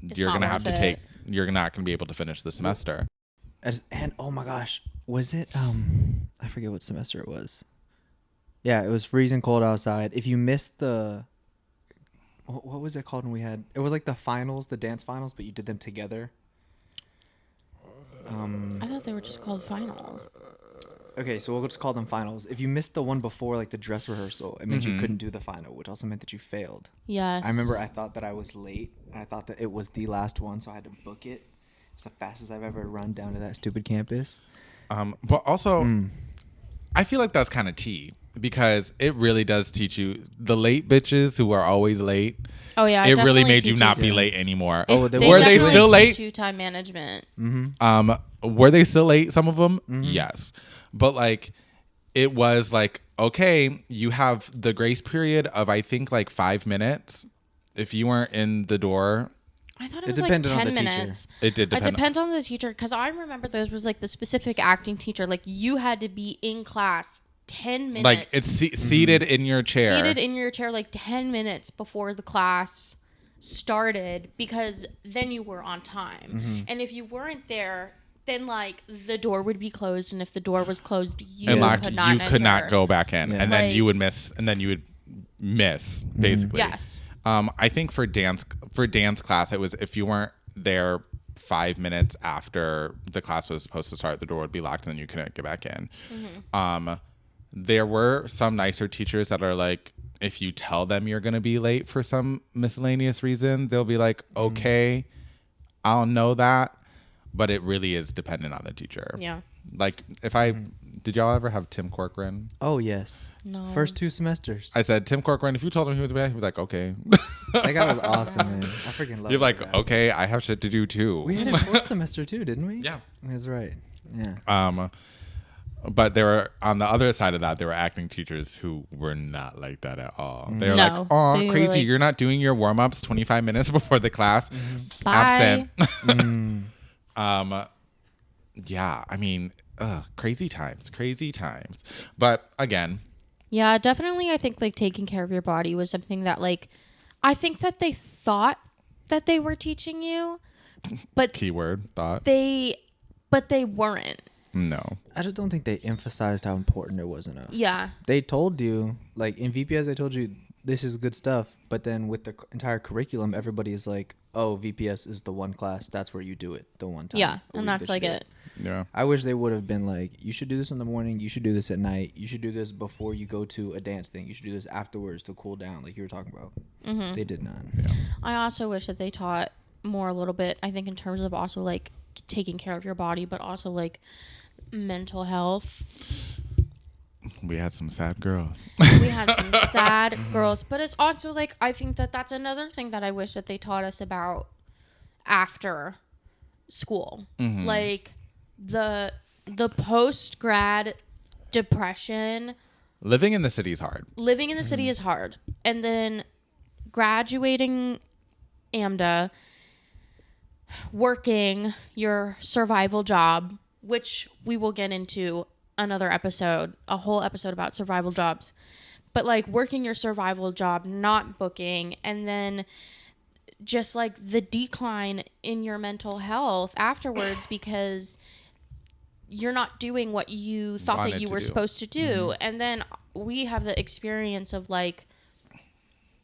It's you're not gonna have worth to it. take. You're not gonna be able to finish the semester. And oh my gosh, was it I forget what semester it was. Yeah, it was freezing cold outside. If you missed the what was it called when we had it was like the finals, the dance finals, but you did them together. I thought they were just called finals. Okay, so we'll just call them finals. If you missed the one before, like the dress rehearsal, it meant you couldn't do the final, which also meant that you failed. Yes. I remember I thought that I was late, and I thought that it was the last one, so I had to book it. It's the fastest I've ever run down to that stupid campus. But also, I feel like that's kind of tea because it really does teach you the late bitches who are always late. Oh yeah, It really definitely made you not teaches- be late anymore. Oh, They were they definitely still teach late? you time management. Were they still late? Some of them, yes, but like it was like, okay, you have the grace period of I think like 5 minutes. If you weren't in the door, I thought It it was like depended on 10 the teacher. minutes. it did It depend. depends on the teacher because I remember there was like the specific acting teacher. Like you had to be in class 10 minutes. Like it's seated in your chair. seated in your chair like 10 minutes before the class started because then you were on time. And if you weren't there, then like the door would be closed, and if the door was closed, you and locked, could not you could not enter. go back in, Yeah. and then Like- you would miss, basically. Yes. I think for dance class, it was if you weren't there 5 minutes after the class was supposed to start, the door would be locked, and then you couldn't get back in. There were some nicer teachers that are like, if you tell them you're going to be late for some miscellaneous reason, they'll be like, okay, I'll know that. But it really is dependent on the teacher. Yeah. Like did y'all ever have Tim Corcoran? Oh, yes. No. First 2 semesters. I said, Tim Corcoran, if you told him he was bad, he'd be like, okay. That guy was awesome, man. I freaking love You're like, that guy. okay, I have shit to do too. We had it 4th semester too, didn't we? Yeah. That's right. Yeah. But there were, on the other side of that, there were acting teachers who were not like that at all. They were No, like, oh, they were crazy. like- You're not doing your warm-ups 25 minutes before the class. Bye. Absent. Yeah, I mean, crazy times. But again, Yeah, definitely. I think like taking care of your body was something that like, I think that they thought that they were teaching you, but keyword thought. they weren't. No. I just don't think they emphasized how important it was enough. Yeah. They told you, like in VPS, they told you this is good stuff. But then with the entire curriculum, everybody is like, oh, VPS is the one class. That's where you do it the one time. Yeah. a And week that's that you like do it. Yeah. I wish they would have been like, you should do this in the morning. You should do this at night. You should do this before you go to a dance thing. You should do this afterwards to cool down, like you were talking about. Mm-hmm. They did not. Yeah. I also wish that they taught more a little bit, I think, in terms of also like taking care of your body, but also like mental health. We had some sad girls. We had some sad girls, but it's also like, I think that that's another thing that I wish that they taught us about after school. Like the post grad depression. Living in the city is hard. Living in the city is hard. And then graduating AMDA, working your survival job, which we will get into another episode, a whole episode about survival jobs. But like working your survival job, not booking, and then just like the decline in your mental health afterwards because you're not doing what you thought that Wanted you to were do. supposed to do. And then we have the experience of like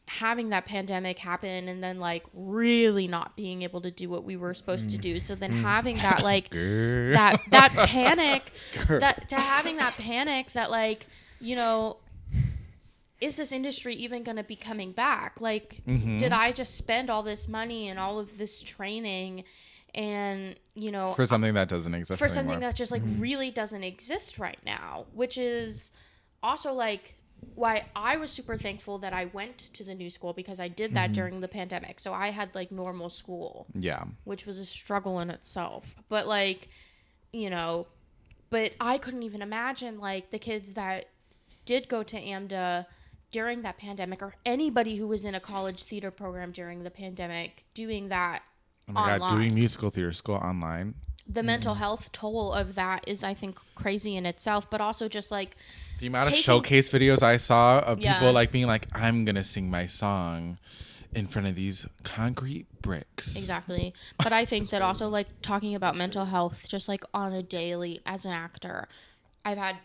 having that pandemic happen and then like really not being able to do what we were supposed to do. So then having that like that panic, having that panic that like, you know, is this industry even going to be coming back? Like, did I just spend all this money and all of this training and, you know, For something that doesn't exist for anymore. something that just like really doesn't exist right now, which is also like why I was super thankful that I went to the new school, because I did that during the pandemic. So I had like normal school, Yeah. which was a struggle in itself. But like, you know, but I couldn't even imagine like the kids that did go to AMDA during that pandemic, or anybody who was in a college theater program during the pandemic doing that Oh my online. God, doing musical theater school online. The mental health toll of that is, I think, crazy in itself, but also just like The amount of taking- showcase videos I saw of Yeah. people like being like, I'm going to sing my song in front of these concrete bricks. exactly. But I think that also like talking about mental health, just like on a daily as an actor, I've had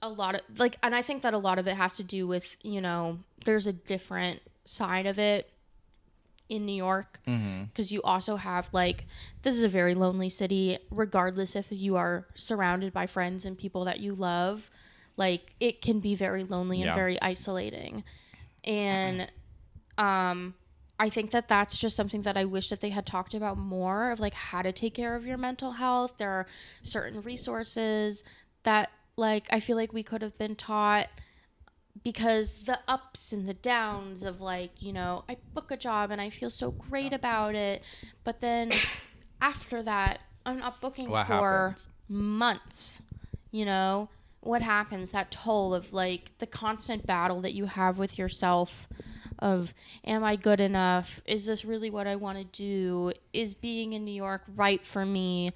a lot of like, and I think that a lot of it has to do with, you know, there's a different side of it in New York, because you also have like, this is a very lonely city, regardless if you are surrounded by friends and people that you love. Like, it can be very lonely and Yeah. very isolating. And I think that that's just something that I wish that they had talked about more, of like how to take care of your mental health. There are certain resources that like I feel like we could have been taught, because the ups and the downs of like, you know, I book a job and I feel so great about it, but then after that I'm not booking What for happens? months. You know, what happens, that toll of like the constant battle that you have with yourself of, am I good enough? Is this really what I want to do? Is being in New York right for me?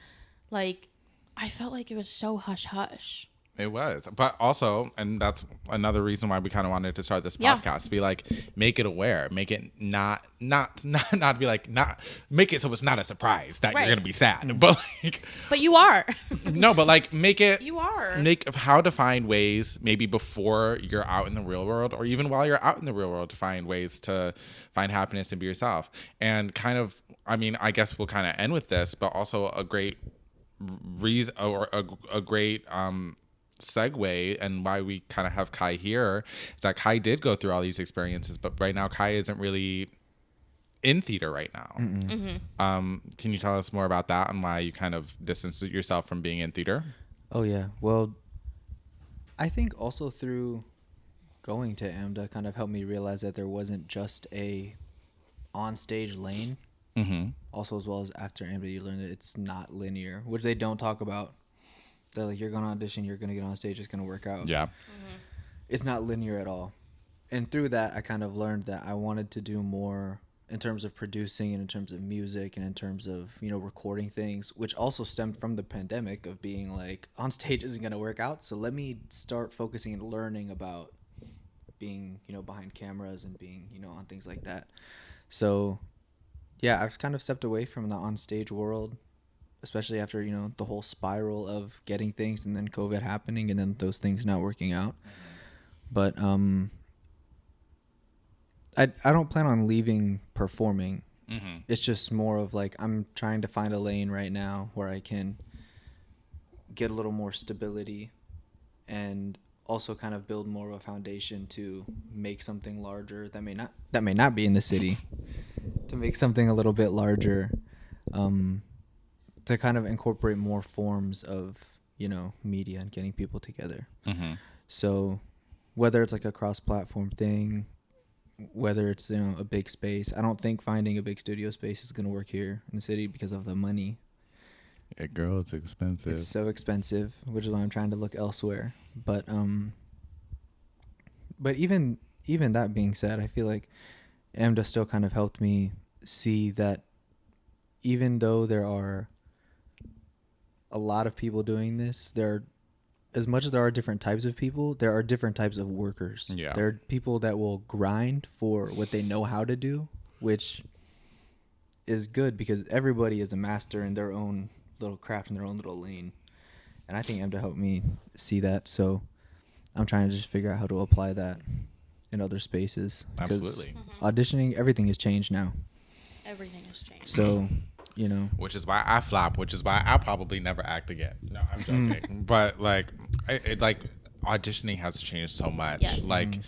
Like, I felt like it was so hush hush. It was. But also, and that's another reason why we kind of wanted to start this Yeah. podcast, to be like, make it aware, make it not be like, not make it so it's not a surprise that Right. you're going to be sad. But like, But you are. no, but like make it, You are. make how to find ways, maybe before you're out in the real world, or even while you're out in the real world, to find ways to find happiness and be yourself. And kind of, I mean, I guess we'll kind of end with this, but also a great reason, or a great segue and why we kind of have Kai here is that Kai did go through all these experiences, but right now Kai isn't really in theater right now. Can you tell us more about that and why you kind of distanced yourself from being in theater? Oh yeah, well, I think also through going to AMDA kind of helped me realize that there wasn't just a on-stage lane. Also, as well as after AMDA, you learn that it's not linear, which they don't talk about. They're like, you're going to audition, you're going to get on stage, it's going to work out. Yeah. It's not linear at all. And through that, I kind of learned that I wanted to do more in terms of producing and in terms of music and in terms of, you know, recording things, which also stemmed from the pandemic of being like, on stage isn't going to work out. So let me start focusing and learning about being, you know, behind cameras and being, you know, on things like that. So yeah, I've kind of stepped away from the on-stage world, especially after, you know, the whole spiral of getting things and then COVID happening and then those things not working out. But I don't plan on leaving performing. It's just more of like I'm trying to find a lane right now where I can get a little more stability and also kind of build more of a foundation to make something larger that may not be in the city, to make something a little bit larger, to kind of incorporate more forms of, you know, media and getting people together. So whether it's like a cross-platform thing, whether it's, you know, a big space, I don't think finding a big studio space is going to work here in the city because of the money. Yeah, girl, it's expensive. It's so expensive, which is why I'm trying to look elsewhere. But even that being said, I feel like AMDA still kind of helped me see that even though there are a lot of people doing this, as much as there are different types of people, there are different types of workers. Yeah. There are people that will grind for what they know how to do, which is good because everybody is a master in their own little craft in their own little lane. And I think AMDA helped me see that. So I'm trying to just figure out how to apply that in other spaces. Absolutely. Auditioning, everything has changed now. Everything has changed. So, you know. Which is why I flop, which is why I'll probably never act again. No, I'm joking. But like, auditioning has changed so much. Yes. Like,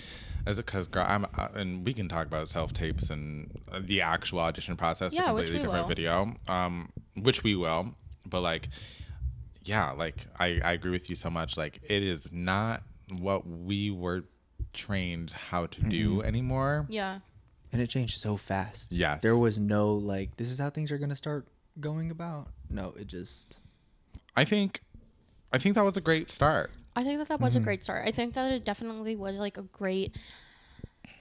as because girl, I'm and we can talk about self tapes and the actual audition process. Yeah, a which completely we different will. video. Which we will. But like, yeah, like I agree with you so much. Like, it is not what we were trained how to do anymore. Yeah. And it changed so fast. Yes. There was no like, this is how things are going to start going about. No, it just. I think that was a great start. I think that was a great start. I think that it definitely was like a great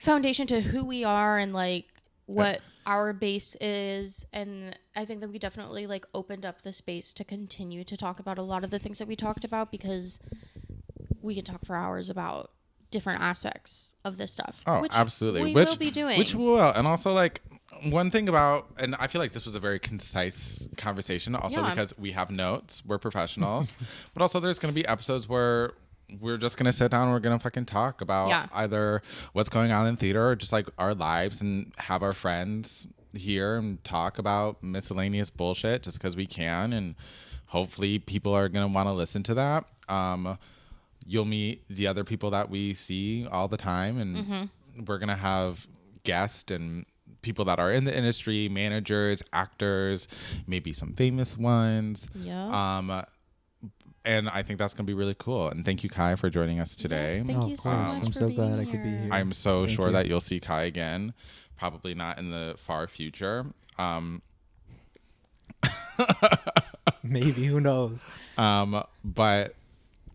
foundation to who we are and like what our base is. And I think that we definitely like opened up the space to continue to talk about a lot of the things that we talked about, because we can talk for hours about different aspects of this stuff. Oh, which absolutely. we Which will be doing. Which we will. And also, like, one thing about, and I feel like this was a very concise conversation, also because we have notes, we're professionals, but also there's going to be episodes where we're just going to sit down and we're going to fucking talk about either what's going on in theater or just like our lives, and have our friends here and talk about miscellaneous bullshit just because we can. And hopefully people are going to want to listen to that. You'll meet the other people that we see all the time, and we're going to have guests and people that are in the industry, managers, actors, maybe some famous ones. Yeah. And I think that's going to be really cool. And thank you, Kai, for joining us today. Yes, thank you so much I'm for so being glad I could be here. here. I'm so Thank sure you. that you'll see Kai again, probably not in the far future. Maybe, who knows? But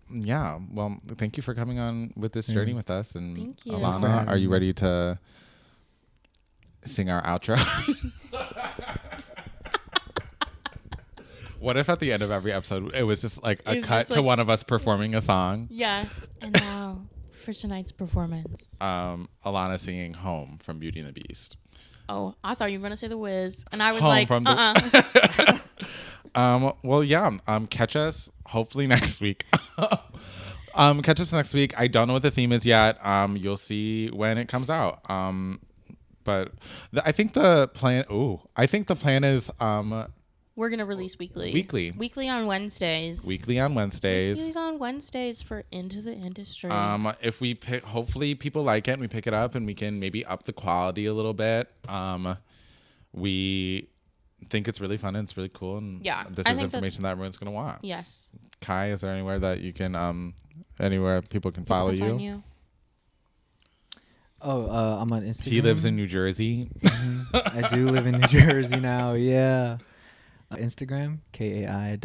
yeah, well, thank you for coming on with this journey with us. And Thank you. Thanks for Alana, having are you me. ready to sing our outro? What if at the end of every episode it was just like a It's cut just to like- one of us performing a song? Yeah. And now for tonight's performance. Alana singing Home from Beauty and the Beast. Oh, I thought you were going to say The Wiz. And I was Home like, from well, yeah. Catch us hopefully next week. Catch us next week. I don't know what the theme is yet. You'll see when it comes out. But I think the plan. I think the plan is We're gonna release weekly. Weekly on Wednesdays. Weekly on Wednesdays. Weeklies on Wednesdays for Into the Industry. If we pick, hopefully people like it and we pick it up and we can maybe up the quality a little bit. We think it's really fun and it's really cool, and this is information that everyone's gonna want. Yes. Kai, is there anywhere that you can anywhere people can follow you? Oh, I'm on Instagram. He lives in New Jersey. I do live in New Jersey now. Yeah. Instagram, kai.jemarc.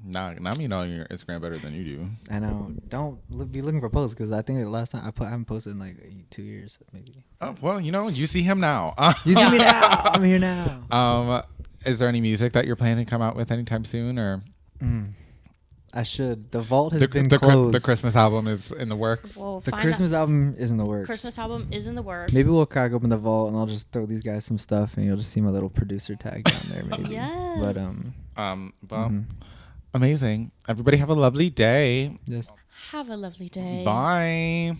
Now me knowing your Instagram better than you do. I know. Don't be looking for posts because I think the last time I haven't posted in like 2 years maybe. Oh well, you see him now. You see me now. I'm here now. Is there any music that you're planning to come out with anytime soon, or? I should. The vault has been closed. The Christmas album is in the works. The Christmas album is in the works. Christmas album is in the works. Maybe we'll crack open the vault and I'll just throw these guys some stuff and you'll just see my little producer tag down there maybe. Yes. But amazing. Everybody have a lovely day. Yes. Have a lovely day. Bye.